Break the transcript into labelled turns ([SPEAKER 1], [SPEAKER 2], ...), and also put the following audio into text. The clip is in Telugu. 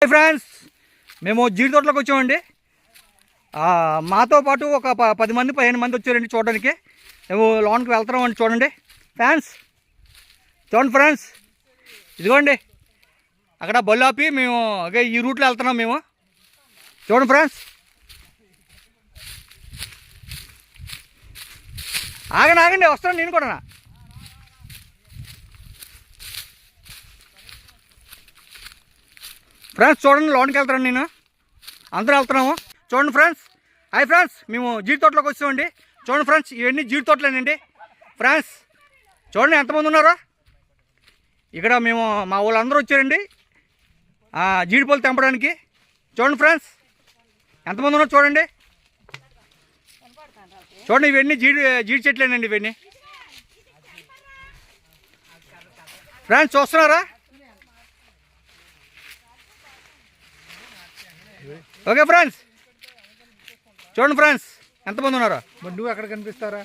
[SPEAKER 1] హాయ్ ఫ్రెండ్స్, మేము జీడి తోటలోకి వచ్చామండి. మాతో పాటు ఒక 10 మంది 15 మంది వచ్చారండి చూడడానికి. మేము లోన్కి వెళ్తున్నామండి. చూడండి ఫ్రెండ్స్, చూడండి ఫ్రెండ్స్, ఇదిగోండి అక్కడ బళ్ళు ఆపి మేము ఈ రూట్లో వెళ్తున్నాం. మేము చూడండి ఫ్రెండ్స్, ఆగండి ఆగండి, వస్తున్నాను నేను కూడా. ఫ్రెండ్స్ చూడండి, లోన్కి వెళ్తాను నేను, అందరూ వెళ్తున్నాము. చూడండి ఫ్రెండ్స్, హాయ్ ఫ్రెండ్స్, మేము జీడి తోటలోకి వచ్చామండి. చూడండి ఫ్రెండ్స్, ఇవన్నీ జీడి తోటలేనండి. ఫ్రెండ్స్ చూడండి ఎంతమంది ఉన్నారో ఇక్కడ. మేము మా వాళ్ళందరూ వచ్చారండి జీడి పళ్ళు తెంపడానికి. చూడండి ఫ్రెండ్స్ ఎంతమంది ఉన్నారో చూడండి. చూడండి, ఇవన్నీ జీడి చెట్లేనండి ఇవన్నీ. ఫ్రెండ్స్ చూస్తున్నారా? ఓకే ఫ్రెండ్స్, చూడండి ఫ్రెండ్స్ ఎంతమంది ఉన్నారో.
[SPEAKER 2] నువ్వు ఎక్కడ కనిపిస్తారా?